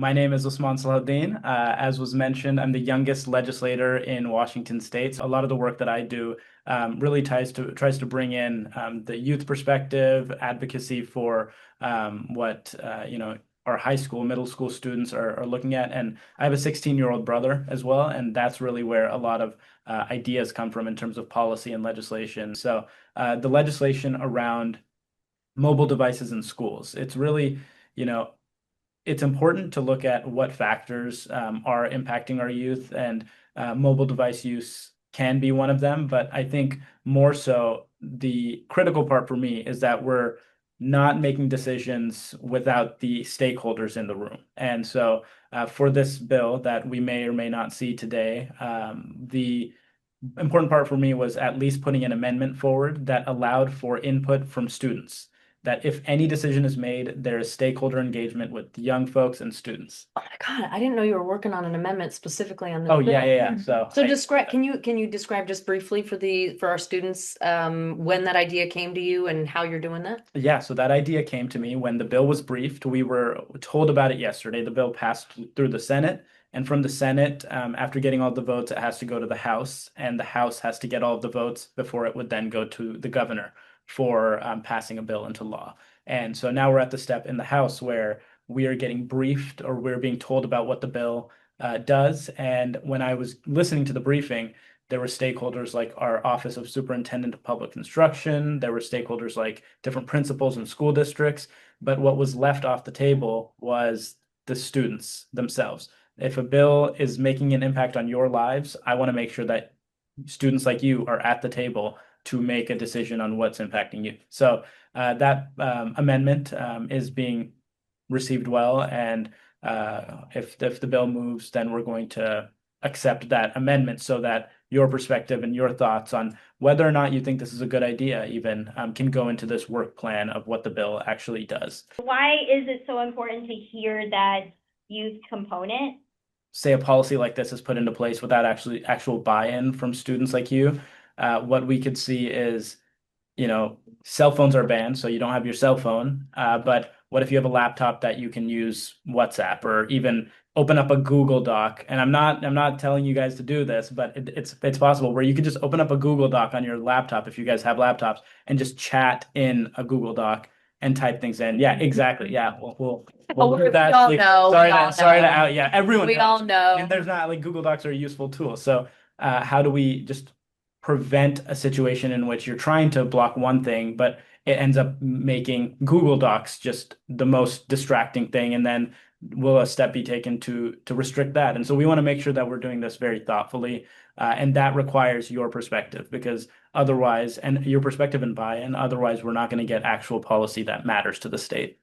My name is Osman Salahuddin. As was mentioned, I'm the youngest legislator in Washington State. So a lot of the work that I do really tries to bring in the youth perspective, advocacy for what our high school, middle school students are looking at. And I have a 16-year-old brother as well, and that's really where a lot of ideas come from in terms of policy and legislation. So the legislation around mobile devices in schools, it's really, you know, it's important to look at what factors are impacting our youth, and mobile device use can be one of them. But I think more so, the critical part for me is that we're not making decisions without the stakeholders in the room. And so, for this bill that we may or may not see today, the important part for me was at least putting an amendment forward that allowed for input from students. That if any decision is made, there is stakeholder engagement with young folks and students. Oh my God, I didn't know you were working on an amendment specifically on this Oh yeah, bill. yeah, yeah. So So describe, can you describe just briefly for our students when that idea came to you and how you're doing that? yeah, so that idea came to me when the bill was briefed. We were told about it yesterday. The bill passed through the Senate, and from the Senate, after getting all the votes, it has to go to the House, and the House has to get all of the votes before it would then go to the governor for passing a bill into law. And so now we're at the step in the House where we are getting briefed, or we're being told about what the bill does. And when I was listening to the briefing, there were stakeholders like our Office of Superintendent of Public Instruction. There were stakeholders like different principals and school districts. But what was left off the table was the students themselves. If a bill is making an impact on your lives, I want to make sure that students like you are at the table to make a decision on what's impacting you. So that amendment is being received well, and if the bill moves, then we're going to accept that amendment so that your perspective and your thoughts on whether or not you think this is a good idea even can go into this work plan of what the bill actually does. Why is it so important to hear that youth component? Say a policy like this is put into place without actual buy-in from students like you, what we could see is, cell phones are banned, so you don't have your cell phone. But what if you have a laptop that you can use WhatsApp or even open up a Google Doc? And I'm not telling you guys to do this, but it's possible where you could just open up a Google Doc on your laptop if you guys have laptops and just chat in a Google Doc and type things in. Yeah, exactly. Yeah, we'll do that. We all know. Sorry to out. Yeah, everyone We knows. all know. And there's not like Google Docs are a useful tool. So how do we just prevent a situation in which you're trying to block one thing, but it ends up making Google Docs just the most distracting thing, and then will a step be taken to restrict that? And so we want to make sure that we're doing this very thoughtfully, and that requires your perspective, because otherwise, and your perspective and buy-in, otherwise we're not going to get actual policy that matters to the state.